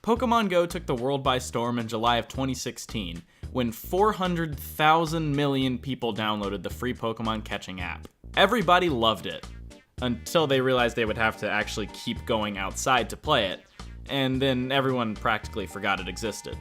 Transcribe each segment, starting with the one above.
Pokemon Go took the world by storm in July of 2016, when 400,000 million people downloaded the free Pokemon catching app. Everybody loved it, until they realized they would have to actually keep going outside to play it, and then everyone practically forgot it existed.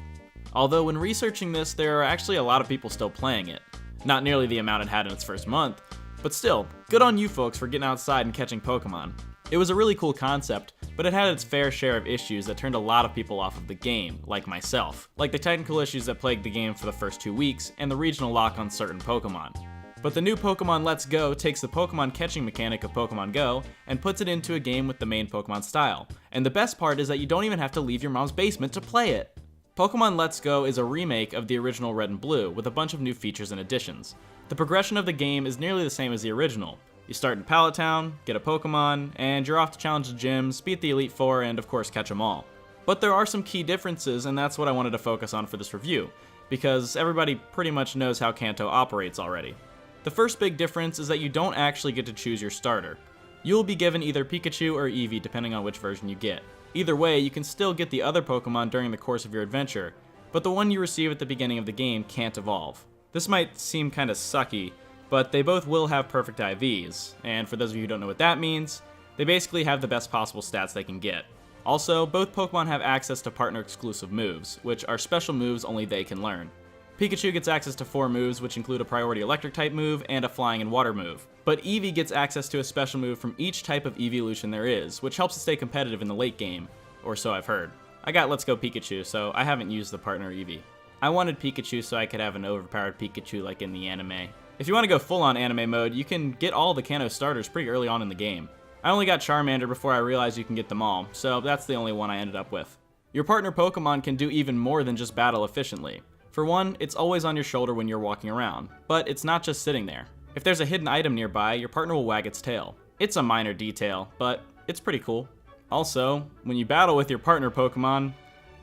Although when researching this, there are actually a lot of people still playing it. Not nearly the amount it had in its first month, but still, good on you folks for getting outside and catching Pokemon. It was a really cool concept, but it had its fair share of issues that turned a lot of people off of the game, like myself. Like the technical issues that plagued the game for the first 2 weeks, and the regional lock on certain Pokemon. But the new Pokemon Let's Go takes the Pokemon catching mechanic of Pokemon Go and puts it into a game with the main Pokemon style. And the best part is that you don't even have to leave your mom's basement to play it. Pokemon Let's Go is a remake of the original Red and Blue with a bunch of new features and additions. The progression of the game is nearly the same as the original. You start in Pallet Town, get a Pokemon, and you're off to challenge the gyms, beat the Elite Four, and of course catch them all. But there are some key differences, and that's what I wanted to focus on for this review, because everybody pretty much knows how Kanto operates already. The first big difference is that you don't actually get to choose your starter. You will be given either Pikachu or Eevee depending on which version you get. Either way, you can still get the other Pokemon during the course of your adventure, but the one you receive at the beginning of the game can't evolve. This might seem kinda sucky, but they both will have perfect IVs, and for those of you who don't know what that means, they basically have the best possible stats they can get. Also, both Pokemon have access to partner-exclusive moves, which are special moves only they can learn. Pikachu gets access to 4 moves, which include a priority electric-type move and a flying and water move. But Eevee gets access to a special move from each type of evolution there is, which helps it stay competitive in the late game, or so I've heard. I got Let's Go Pikachu, so I haven't used the partner Eevee. I wanted Pikachu so I could have an overpowered Pikachu like in the anime. If you want to go full-on anime mode, you can get all the Kanto starters pretty early on in the game. I only got Charmander before I realized you can get them all, so that's the only one I ended up with. Your partner Pokemon can do even more than just battle efficiently. For one, it's always on your shoulder when you're walking around, but it's not just sitting there. If there's a hidden item nearby, your partner will wag its tail. It's a minor detail, but it's pretty cool. Also, when you battle with your partner Pokemon,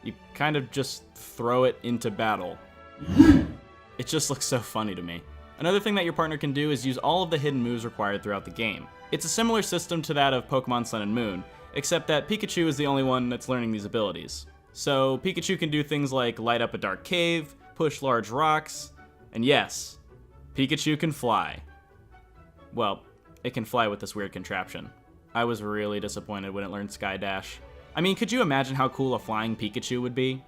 you kind of just throw it into battle. It just looks so funny to me. Another thing that your partner can do is use all of the hidden moves required throughout the game. It's a similar system to that of Pokemon Sun and Moon, except that Pikachu is the only one that's learning these abilities. So Pikachu can do things like light up a dark cave, push large rocks, and yes, Pikachu can fly. Well, it can fly with this weird contraption. I was really disappointed when it learned Sky Dash. I mean, could you imagine how cool a flying Pikachu would be?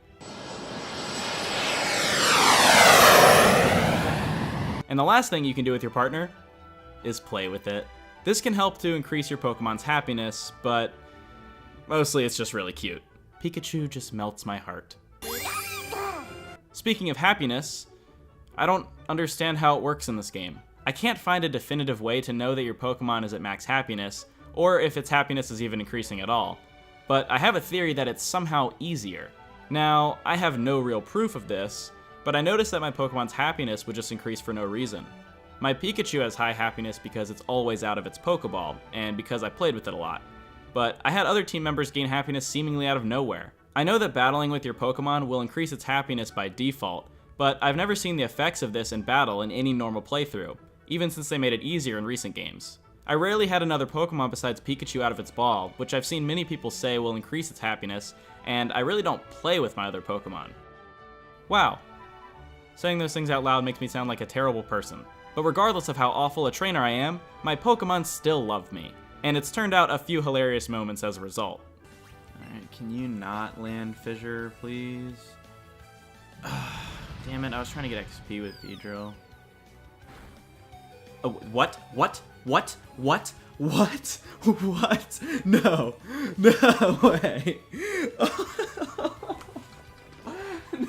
And the last thing you can do with your partner is play with it. This can help to increase your Pokemon's happiness, but mostly it's just really cute. Pikachu just melts my heart. Speaking of happiness, I don't understand how it works in this game. I can't find a definitive way to know that your Pokemon is at max happiness, or if its happiness is even increasing at all. But I have a theory that it's somehow easier. Now, I have no real proof of this, but I noticed that my Pokemon's happiness would just increase for no reason. My Pikachu has high happiness because it's always out of its Pokeball, and because I played with it a lot. But I had other team members gain happiness seemingly out of nowhere. I know that battling with your Pokemon will increase its happiness by default, but I've never seen the effects of this in battle in any normal playthrough, even since they made it easier in recent games. I rarely had another Pokemon besides Pikachu out of its ball, which I've seen many people say will increase its happiness, and I really don't play with my other Pokemon. Wow. Saying those things out loud makes me sound like a terrible person. But regardless of how awful a trainer I am, my Pokemon still love me. And it's turned out a few hilarious moments as a result. Alright, can you not land Fissure, please? Damn it, I was trying to get XP with Beedrill. Oh, what? What? What? What? What? What? No. No way.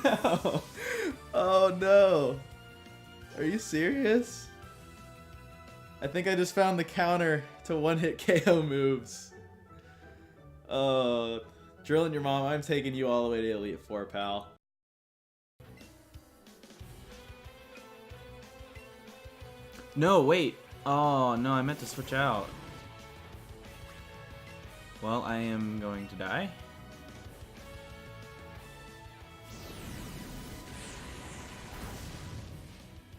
No. Oh no. Are you serious? I think I just found the counter to one-hit KO moves. Drilling your mom, I'm taking you all the way to Elite Four, pal. No, wait. Oh, no, I meant to switch out. Well, I am going to die.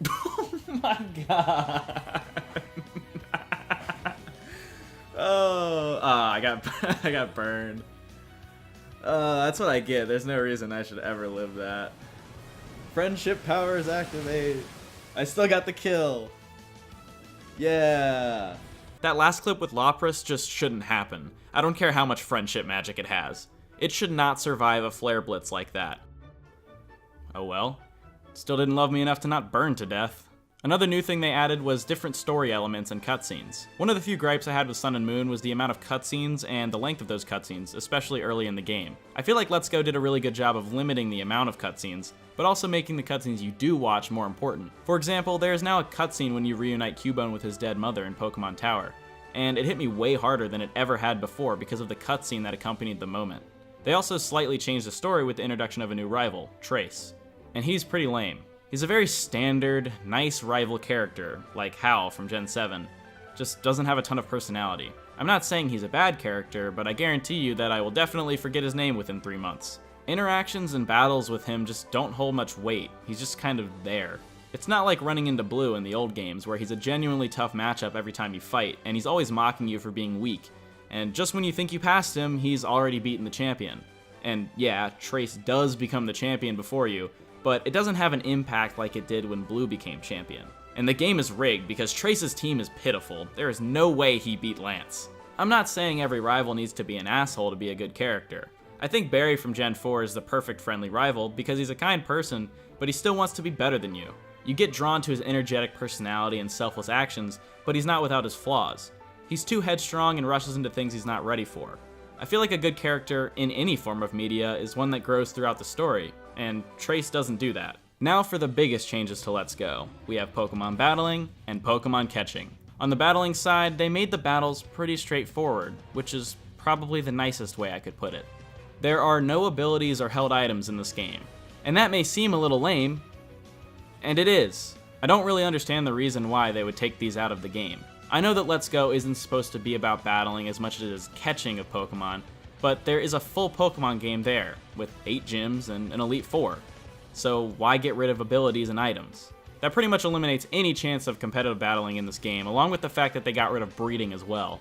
Oh my god. I got burned. That's what I get. There's no reason I should ever live that. Friendship powers activate. I still got the kill. Yeah. That last clip with Lapras just shouldn't happen. I don't care how much friendship magic it has. It should not survive a flare blitz like that. Oh well. Still didn't love me enough to not burn to death. Another new thing they added was different story elements and cutscenes. One of the few gripes I had with Sun and Moon was the amount of cutscenes and the length of those cutscenes, especially early in the game. I feel like Let's Go did a really good job of limiting the amount of cutscenes, but also making the cutscenes you do watch more important. For example, there is now a cutscene when you reunite Cubone with his dead mother in Pokemon Tower, and it hit me way harder than it ever had before because of the cutscene that accompanied the moment. They also slightly changed the story with the introduction of a new rival, Trace, and he's pretty lame. He's a very standard, nice rival character, like Hal from Gen 7, just doesn't have a ton of personality. I'm not saying he's a bad character, but I guarantee you that I will definitely forget his name within 3 months. Interactions and battles with him just don't hold much weight, he's just kind of there. It's not like running into Blue in the old games, where he's a genuinely tough matchup every time you fight, and he's always mocking you for being weak, and just when you think you passed him, he's already beaten the champion. And yeah, Trace does become the champion before you, but it doesn't have an impact like it did when Blue became champion. And the game is rigged because Trace's team is pitiful. There is no way he beat Lance. I'm not saying every rival needs to be an asshole to be a good character. I think Barry from Gen 4 is the perfect friendly rival because he's a kind person, but he still wants to be better than you. You get drawn to his energetic personality and selfless actions, but he's not without his flaws. He's too headstrong and rushes into things he's not ready for. I feel like a good character in any form of media is one that grows throughout the story, and Trace doesn't do that. Now for the biggest changes to Let's Go. We have Pokemon battling and Pokemon catching. On the battling side, they made the battles pretty straightforward, which is probably the nicest way I could put it. There are no abilities or held items in this game, and that may seem a little lame, and it is. I don't really understand the reason why they would take these out of the game. I know that Let's Go isn't supposed to be about battling as much as it is catching of Pokemon, but there is a full Pokemon game there, with 8 gyms and an Elite Four. So why get rid of abilities and items? That pretty much eliminates any chance of competitive battling in this game, along with the fact that they got rid of breeding as well.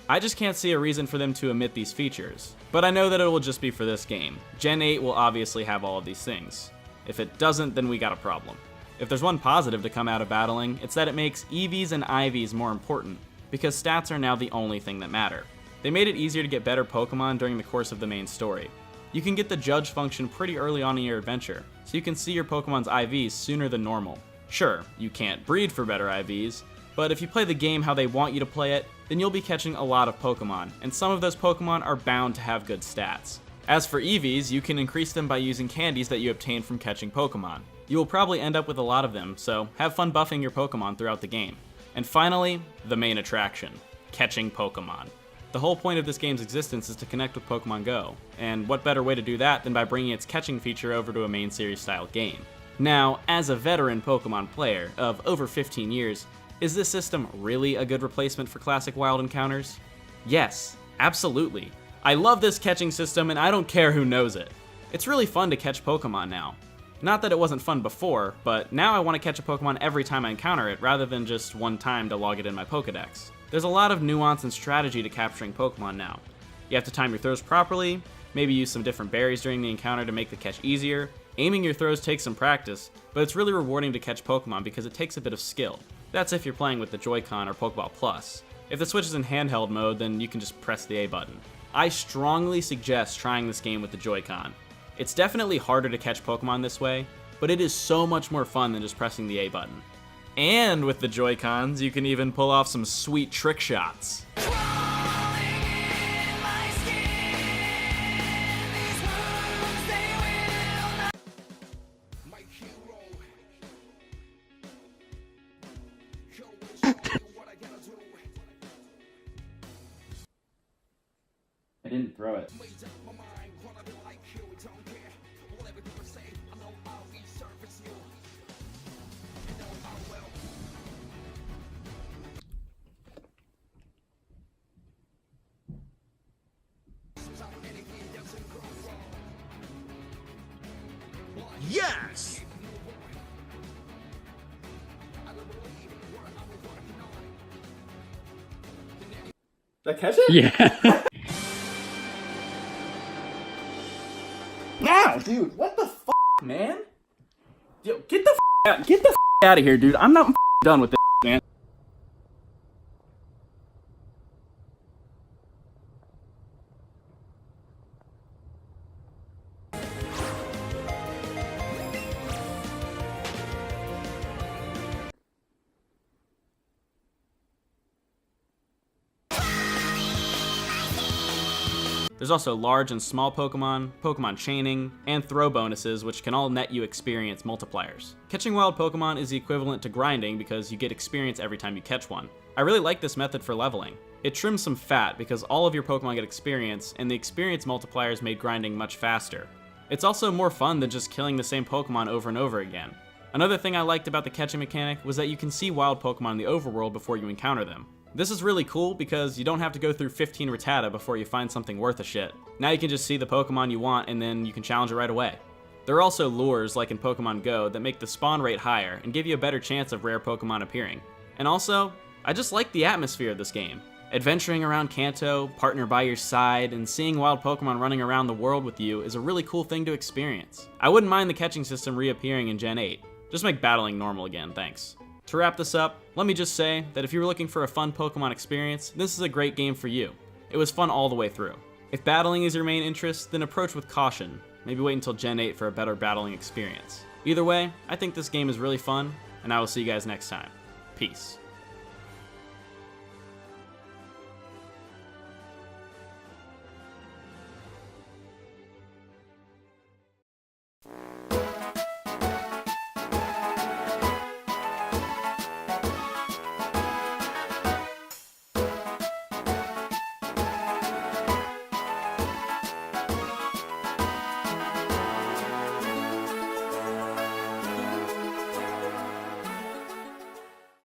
I just can't see a reason for them to omit these features, but I know that it will just be for this game. Gen 8 will obviously have all of these things. If it doesn't, then we got a problem. If there's one positive to come out of battling, it's that it makes Eevees and Ivies more important, because stats are now the only thing that matter. They made it easier to get better Pokemon during the course of the main story. You can get the judge function pretty early on in your adventure, so you can see your Pokemon's IVs sooner than normal. Sure, you can't breed for better IVs, but if you play the game how they want you to play it, then you'll be catching a lot of Pokemon, and some of those Pokemon are bound to have good stats. As for Eevees, you can increase them by using candies that you obtain from catching Pokemon. You will probably end up with a lot of them, so have fun buffing your Pokemon throughout the game. And finally, the main attraction, catching Pokemon. The whole point of this game's existence is to connect with Pokemon Go, and what better way to do that than by bringing its catching feature over to a main series style game. Now, as a veteran Pokemon player of over 15 years, is this system really a good replacement for classic wild encounters? Yes, absolutely. I love this catching system and I don't care who knows it. It's really fun to catch Pokemon now. Not that it wasn't fun before, but now I want to catch a Pokemon every time I encounter it rather than just one time to log it in my Pokedex. There's a lot of nuance and strategy to capturing Pokemon now. You have to time your throws properly, maybe use some different berries during the encounter to make the catch easier. Aiming your throws takes some practice, but it's really rewarding to catch Pokemon because it takes a bit of skill. That's if you're playing with the Joy-Con or Pokeball Plus. If the Switch is in handheld mode, then you can just press the A button. I strongly suggest trying this game with the Joy-Con. It's definitely harder to catch Pokemon this way, but it is so much more fun than just pressing the A button. And with the Joy-Cons, you can even pull off some sweet trick shots. I didn't throw it. Yes! Did I catch it? Yeah. Now, dude, what the f, man? Yo, get the f out. Get the f out of here, dude. I'm not f done with this, man. There's also large and small Pokemon, Pokemon chaining, and throw bonuses which can all net you experience multipliers. Catching wild Pokemon is the equivalent to grinding because you get experience every time you catch one. I really like this method for leveling. It trims some fat because all of your Pokemon get experience, and the experience multipliers made grinding much faster. It's also more fun than just killing the same Pokemon over and over again. Another thing I liked about the catching mechanic was that you can see wild Pokemon in the overworld before you encounter them. This is really cool because you don't have to go through 15 Rattata before you find something worth a shit. Now you can just see the Pokemon you want and then you can challenge it right away. There are also lures, like in Pokemon Go, that make the spawn rate higher and give you a better chance of rare Pokemon appearing. And also, I just like the atmosphere of this game. Adventuring around Kanto, partner by your side, and seeing wild Pokemon running around the world with you is a really cool thing to experience. I wouldn't mind the catching system reappearing in Gen 8. Just make battling normal again, thanks. To wrap this up, let me just say that if you were looking for a fun Pokemon experience, this is a great game for you. It was fun all the way through. If battling is your main interest, then approach with caution. Maybe wait until Gen 8 for a better battling experience. Either way, I think this game is really fun, and I will see you guys next time. Peace.